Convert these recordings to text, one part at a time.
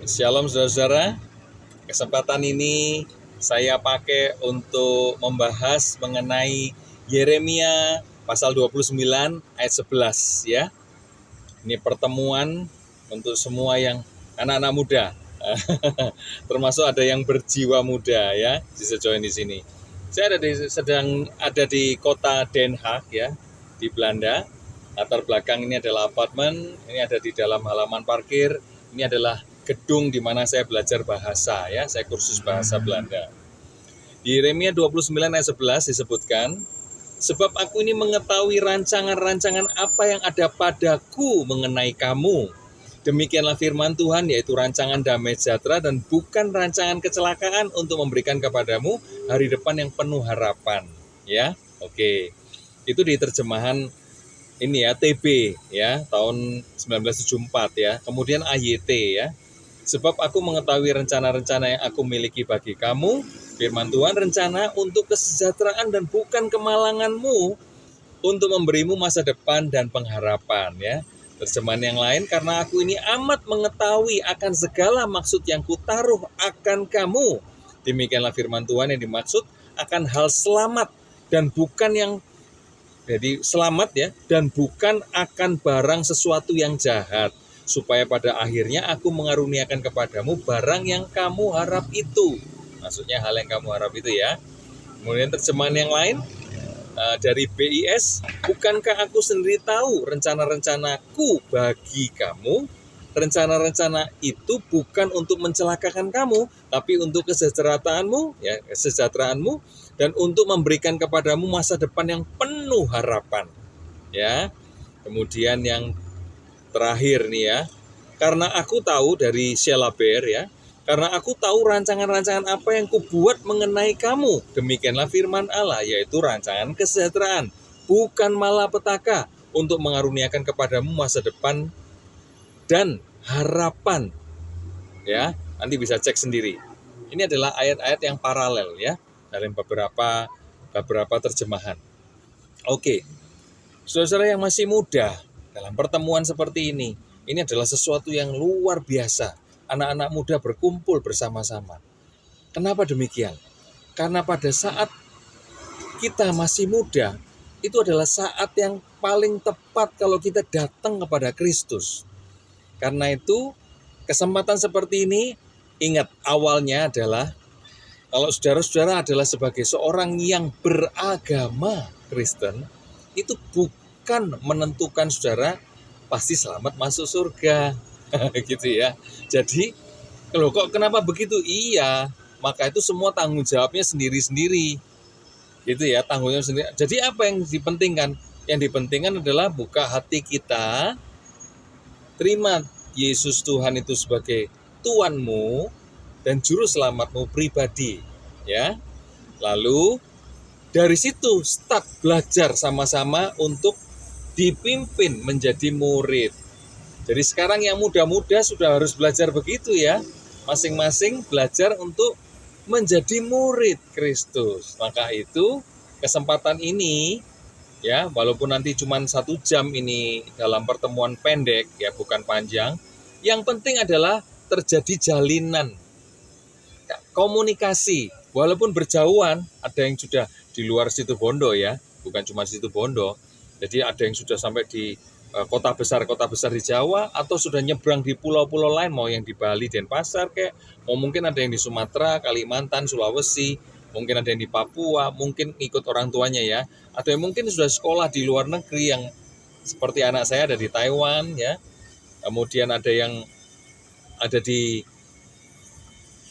Shalom saudara-saudara, kesempatan ini saya pakai untuk membahas mengenai Yeremia pasal 29 ayat 11 ya. Ini pertemuan untuk semua yang anak-anak muda. Termasuk ada yang berjiwa muda ya, bisa join di sini. Saya sedang ada di kota Den Haag ya, di Belanda. Latar belakang ini adalah apartemen, ini ada di dalam halaman parkir. Ini adalah gedung di mana saya belajar bahasa ya, saya kursus bahasa Belanda. Di Yeremia 29 ayat 11 disebutkan, sebab aku ini mengetahui rancangan-rancangan apa yang ada padaku mengenai kamu. Demikianlah firman Tuhan, yaitu rancangan damai sejahtera dan bukan rancangan kecelakaan untuk memberikan kepadamu hari depan yang penuh harapan. Ya, oke. Itu di terjemahan ini ya, TB ya, tahun 1974 ya. Kemudian AYT ya. Sebab aku mengetahui rencana-rencana yang aku miliki bagi kamu, firman Tuhan, rencana untuk kesejahteraan dan bukan kemalanganmu, untuk memberimu masa depan dan pengharapan ya. Terjemahan yang lain, karena aku ini amat mengetahui akan segala maksud yang kutaruh akan kamu. Demikianlah firman Tuhan yang dimaksud akan hal selamat dan bukan yang jadi selamat ya, dan bukan akan barang sesuatu yang jahat, supaya pada akhirnya aku mengaruniakan kepadamu barang yang kamu harap itu. Maksudnya hal yang kamu harap itu ya. Kemudian terjemahan yang lain dari BIS, bukankah aku sendiri tahu rencana-rencanaku bagi kamu? Rencana-rencana itu bukan untuk mencelakakan kamu, tapi untuk kesejahteraanmu, ya, kesejahteraanmu, dan untuk memberikan kepadamu masa depan yang penuh harapan. Ya. Kemudian yang terakhir nih ya, karena aku tahu dari Shelaber ya, karena aku tahu rancangan-rancangan apa yang kubuat mengenai kamu. Demikianlah firman Allah, yaitu rancangan kesejahteraan, bukan malapetaka, untuk mengaruniakan kepadamu masa depan dan harapan. Ya, nanti bisa cek sendiri. Ini adalah ayat-ayat yang paralel ya, dalam beberapa terjemahan. Oke, saudara-saudara yang masih muda, dalam pertemuan seperti ini adalah sesuatu yang luar biasa. Anak-anak muda berkumpul bersama-sama. Kenapa demikian? Karena pada saat kita masih muda, itu adalah saat yang paling tepat kalau kita datang kepada Kristus. Karena itu, kesempatan seperti ini, ingat awalnya adalah, kalau saudara-saudara adalah sebagai seorang yang beragama Kristen, itu bukan menentukan saudara pasti selamat masuk surga. Gitu ya. Jadi, loh kok kenapa begitu? Iya, maka itu semua tanggung jawabnya sendiri-sendiri. Gitu ya, tanggung jawab sendiri. Jadi apa yang dipentingkan? Yang dipentingkan adalah buka hati kita, terima Yesus Tuhan itu sebagai Tuanmu dan juru selamatmu pribadi. Ya. Lalu dari situ start belajar sama-sama untuk dipimpin menjadi murid. Jadi sekarang yang muda-muda sudah harus belajar begitu ya. Masing-masing belajar untuk menjadi murid Kristus. Maka itu kesempatan ini ya, walaupun nanti cuma 1 jam ini dalam pertemuan pendek ya, bukan panjang. Yang penting adalah terjadi jalinan komunikasi. Walaupun berjauhan, ada yang sudah di luar Situbondo ya, bukan cuma Situbondo. Jadi ada yang sudah sampai di kota besar di Jawa, atau sudah nyebrang di pulau-pulau lain, mau yang di Bali, Denpasar kayak, mau mungkin ada yang di Sumatera, Kalimantan, Sulawesi, mungkin ada yang di Papua, mungkin ikut orang tuanya ya. Atau yang mungkin sudah sekolah di luar negeri, yang seperti anak saya ada di Taiwan ya. Kemudian ada yang ada di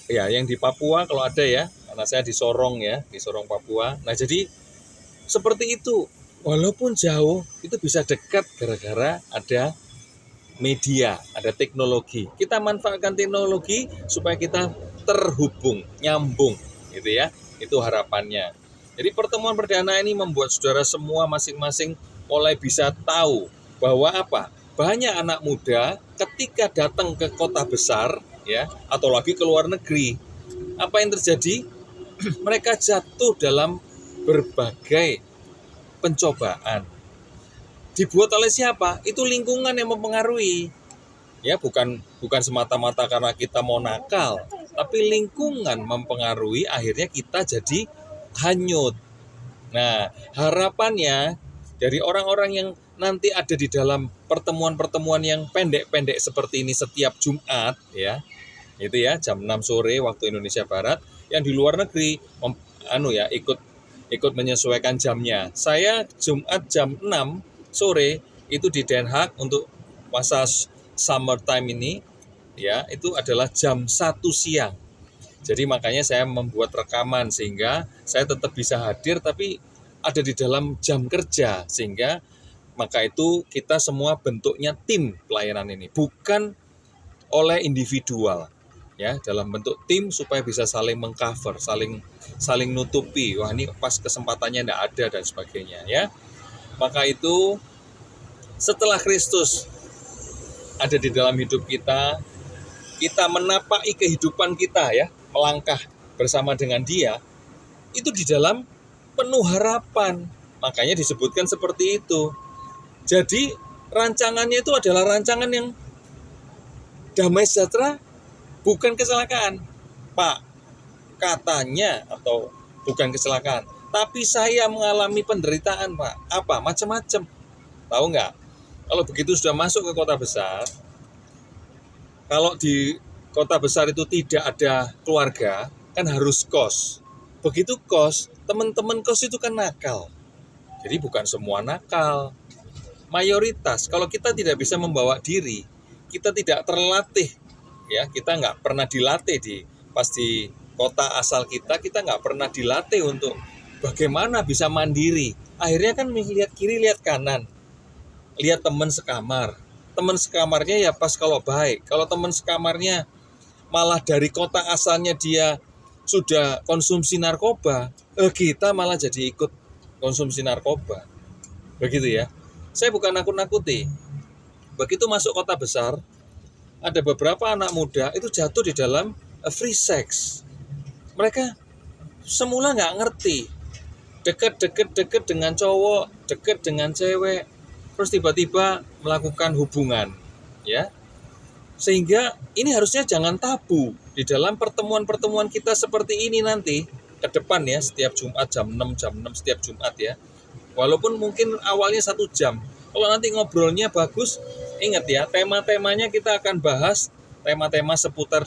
ya, yang di Papua kalau ada ya, anak saya di Sorong ya, di Sorong Papua. Nah jadi seperti itu, walaupun jauh itu bisa dekat gara-gara ada media, ada teknologi. Kita manfaatkan teknologi supaya kita terhubung, nyambung gitu ya, itu harapannya. Jadi pertemuan perdana ini membuat saudara semua masing-masing mulai bisa tahu bahwa apa? Banyak anak muda ketika datang ke kota besar ya, atau lagi ke luar negeri, apa yang terjadi? Mereka jatuh dalam berbagai pencobaan. Dibuat oleh siapa? Itu lingkungan yang mempengaruhi. Ya, bukan semata-mata karena kita mau nakal, tapi lingkungan mempengaruhi, akhirnya kita jadi hanyut. Nah, harapannya dari orang-orang yang nanti ada di dalam pertemuan-pertemuan yang pendek-pendek seperti ini setiap Jumat, ya, itu ya jam 6 sore waktu Indonesia Barat, yang di luar negeri ikut menyesuaikan jamnya. Saya Jumat jam 6 sore itu di Den Haag untuk masa summertime ini, ya, itu adalah jam 1 siang. Jadi makanya saya membuat rekaman sehingga saya tetap bisa hadir tapi ada di dalam jam kerja, sehingga maka itu kita semua bentuknya tim pelayanan ini, bukan oleh individual, ya, dalam bentuk tim supaya bisa saling mengcover, saling nutupi. Wah, ini pas kesempatannya tidak ada dan sebagainya, ya. Maka itu setelah Kristus ada di dalam hidup kita, kita menapaki kehidupan kita, ya, melangkah bersama dengan Dia, itu di dalam penuh harapan. Makanya disebutkan seperti itu. Jadi rancangannya itu adalah rancangan yang damai sejahtera, bukan kecelakaan. Pak, katanya atau bukan kecelakaan, tapi saya mengalami penderitaan, Pak. Apa? Macam-macam. Tahu nggak? Kalau begitu sudah masuk ke kota besar, kalau di kota besar itu tidak ada keluarga, kan harus kos. Begitu kos, teman-teman kos itu kan nakal. Jadi bukan semua nakal. Mayoritas, kalau kita tidak bisa membawa diri, kita tidak terlatih, ya, kita nggak pernah dilatih pas di kota asal kita nggak pernah dilatih untuk bagaimana bisa mandiri. Akhirnya kan lihat kiri, lihat kanan, lihat teman sekamar. Teman sekamarnya ya pas kalau baik. Kalau teman sekamarnya malah dari kota asalnya dia sudah konsumsi narkoba, kita malah jadi ikut konsumsi narkoba. Begitu ya. Saya bukan nakut-nakuti. Begitu masuk kota besar, ada beberapa anak muda itu jatuh di dalam free sex. Mereka semula nggak ngerti. Deket dengan cowok, deket dengan cewek, terus tiba-tiba melakukan hubungan, ya. Sehingga ini harusnya jangan tabu di dalam pertemuan-pertemuan kita seperti ini nanti ke depan, ya, setiap Jumat jam 6 setiap Jumat, ya. Walaupun mungkin awalnya 1 jam. Kalau nanti ngobrolnya bagus, ingat ya, tema-temanya kita akan bahas tema-tema seputar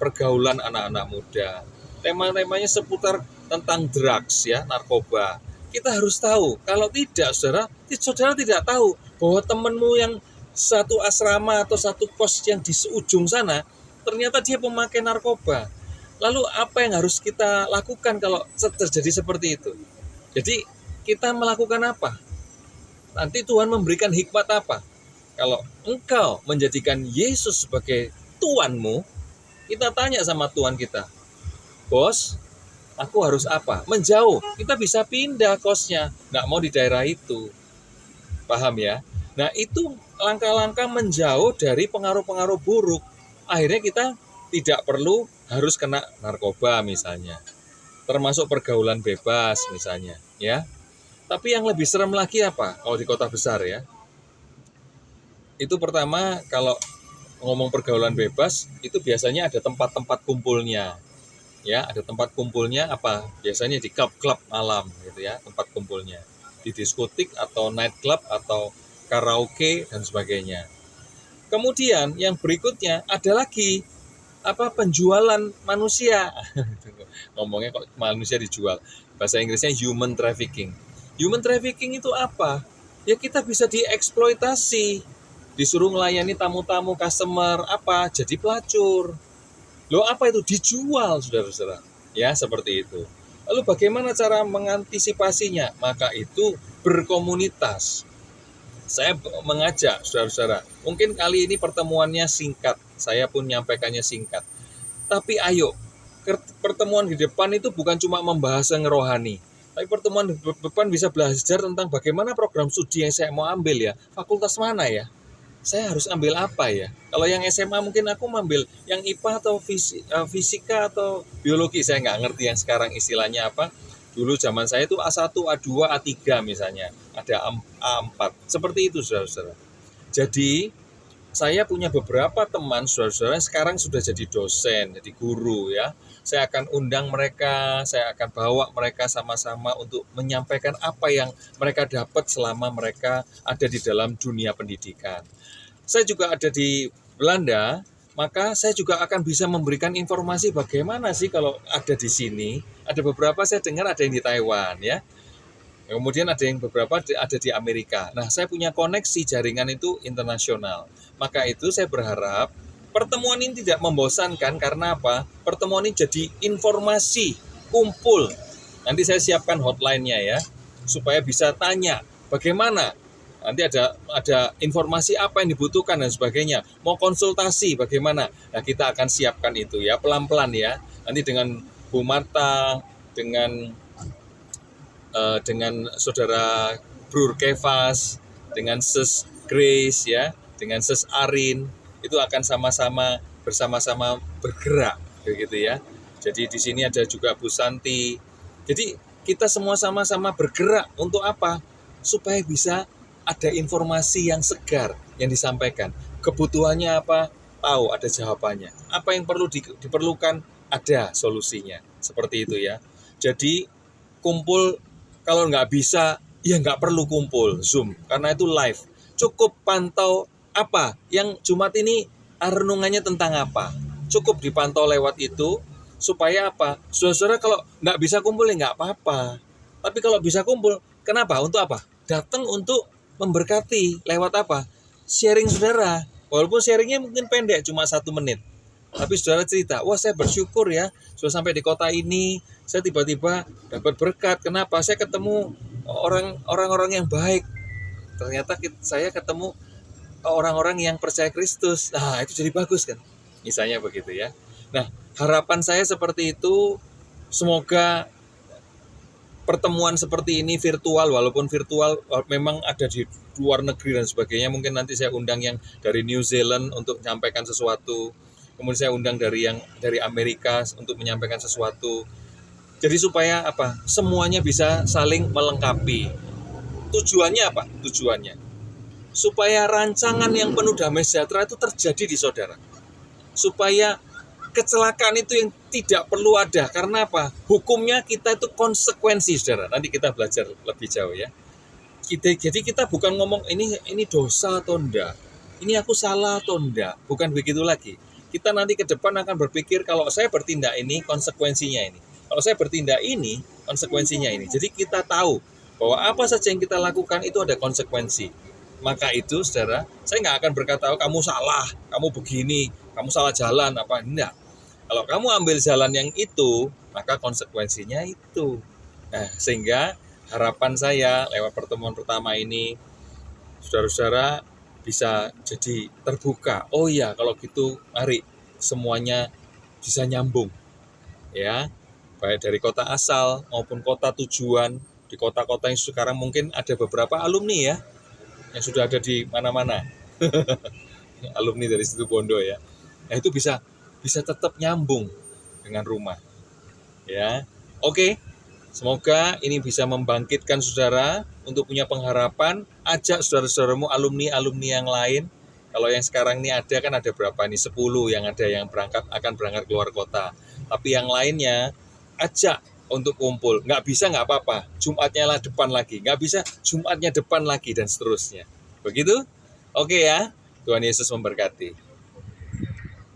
pergaulan anak-anak muda. Tema-temanya seputar tentang drugs, ya, narkoba. Kita harus tahu. Kalau tidak, saudara tidak tahu bahwa temanmu yang satu asrama atau satu kos yang di ujung sana, ternyata dia pemakai narkoba. Lalu apa yang harus kita lakukan kalau terjadi seperti itu? Jadi kita melakukan apa? Nanti Tuhan memberikan hikmat apa? Kalau engkau menjadikan Yesus sebagai Tuanmu, kita tanya sama Tuhan kita, bos, aku harus apa? Menjauh. Kita bisa pindah kosnya, nggak mau di daerah itu. Paham ya? Nah, itu langkah-langkah menjauh dari pengaruh-pengaruh buruk. Akhirnya kita tidak perlu harus kena narkoba misalnya. Termasuk pergaulan bebas misalnya, ya. Tapi yang lebih serem lagi apa kalau di kota besar, ya? Itu pertama, kalau ngomong pergaulan bebas, itu biasanya ada tempat-tempat kumpulnya. Ya, ada tempat kumpulnya apa? Biasanya di klub-klub malam gitu, ya, tempat kumpulnya. Di diskotik atau night club atau karaoke dan sebagainya. Kemudian yang berikutnya ada lagi penjualan manusia. Ngomongnya kok manusia dijual. Bahasa Inggrisnya human trafficking. Human trafficking itu apa? Ya, kita bisa dieksploitasi, disuruh melayani tamu-tamu, customer, jadi pelacur. Loh, apa itu? Dijual, saudara-saudara. Ya, seperti itu. Lalu bagaimana cara mengantisipasinya? Maka itu berkomunitas. Saya mengajak saudara-saudara, mungkin kali ini pertemuannya singkat, saya pun nyampaikannya singkat. Tapi ayo, pertemuan di depan itu bukan cuma membahas yang rohani, tapi pertemuan di depan bisa belajar tentang bagaimana program studi yang saya mau ambil, ya. Fakultas mana ya? Saya harus ambil apa ya? Kalau yang SMA mungkin aku ambil yang IPA atau fisika atau biologi, saya nggak ngerti yang sekarang istilahnya apa. Dulu zaman saya itu A1, A2, A3 misalnya, ada A4. Seperti itu, saudara-saudara. Jadi saya punya beberapa teman saudara-saudara yang sekarang sudah jadi dosen, jadi guru ya. Saya akan undang mereka, saya akan bawa mereka sama-sama untuk menyampaikan apa yang mereka dapat selama mereka ada di dalam dunia pendidikan. Saya juga ada di Belanda, maka saya juga akan bisa memberikan informasi bagaimana sih kalau ada di sini. Ada beberapa saya dengar ada yang di Taiwan ya. Kemudian ada yang beberapa ada di Amerika. Nah, saya punya koneksi jaringan itu internasional. Maka itu saya berharap pertemuan ini tidak membosankan karena apa? Pertemuan ini jadi informasi, kumpul. Nanti saya siapkan hotline-nya ya, supaya bisa tanya bagaimana. Nanti ada informasi apa yang dibutuhkan dan sebagainya. Mau konsultasi bagaimana? Nah, kita akan siapkan itu ya, pelan-pelan ya. Nanti dengan Bu Marta, dengan saudara Brur Kefas, dengan Sis Grace ya, dengan Sis Arin, itu akan sama-sama bersama-sama bergerak begitu ya. Jadi di sini ada juga Bu Santi. Jadi kita semua sama-sama bergerak untuk apa? Supaya bisa ada informasi yang segar yang disampaikan. Kebutuhannya apa? Tahu, ada jawabannya. Apa yang perlu diperlukan? Ada solusinya. Seperti itu ya. Jadi kumpul, kalau nggak bisa, ya nggak perlu kumpul, Zoom, karena itu live. Cukup pantau apa, yang Jumat ini renungannya tentang apa. Cukup dipantau lewat itu, supaya apa? Saudara-saudara kalau nggak bisa kumpul, ya nggak apa-apa. Tapi kalau bisa kumpul, kenapa? Untuk apa? Datang untuk memberkati, lewat apa? Sharing saudara. Walaupun sharingnya mungkin pendek, cuma 1 menit. Tapi saudara cerita, wah saya bersyukur ya, sudah sampai di kota ini, saya tiba-tiba dapat berkat. Kenapa? Saya ketemu orang-orang yang baik. Ternyata saya ketemu orang-orang yang percaya Kristus. Nah, itu jadi bagus kan? Misalnya begitu ya. Nah, harapan saya seperti itu, semoga pertemuan seperti ini virtual, walaupun virtual memang ada di luar negeri dan sebagainya. Mungkin nanti saya undang yang dari New Zealand untuk menyampaikan sesuatu. Kemudian saya undang dari Amerika untuk menyampaikan sesuatu. Jadi supaya apa? Semuanya bisa saling melengkapi. Tujuannya apa? Tujuannya supaya rancangan yang penuh damai sejahtera itu terjadi di saudara. Supaya kecelakaan itu yang tidak perlu ada. Karena apa? Hukumnya kita itu konsekuensi, saudara. Nanti kita belajar lebih jauh ya. Jadi kita bukan ngomong ini dosa atau enggak. Ini aku salah atau enggak. Bukan begitu lagi. Kita nanti ke depan akan berpikir kalau saya bertindak ini, konsekuensinya ini. Kalau saya bertindak ini, konsekuensinya ini. Jadi kita tahu bahwa apa saja yang kita lakukan itu ada konsekuensi. Maka itu, saudara, saya nggak akan berkata, oh, kamu salah, kamu begini, kamu salah jalan, apa. Enggak. Kalau kamu ambil jalan yang itu, maka konsekuensinya itu. Nah, sehingga harapan saya lewat pertemuan pertama ini, saudara-saudara bisa jadi terbuka. Oh iya, kalau gitu mari semuanya bisa nyambung. Ya, baik dari kota asal maupun kota tujuan. Di kota-kota yang sekarang mungkin ada beberapa alumni ya, yang sudah ada di mana-mana. Alumni dari situ Bondo ya. Nah, itu bisa tetap nyambung dengan rumah. Ya. Oke. Semoga ini bisa membangkitkan saudara untuk punya pengharapan. Ajak saudara-saudaramu alumni-alumni yang lain. Kalau yang sekarang ini ada kan ada berapa nih? 10 yang ada yang akan berangkat keluar kota. Tapi yang lainnya ajak untuk kumpul. Nggak bisa nggak apa-apa. Jumatnya lah depan lagi. Nggak bisa Jumatnya depan lagi dan seterusnya. Begitu? Oke ya. Tuhan Yesus memberkati.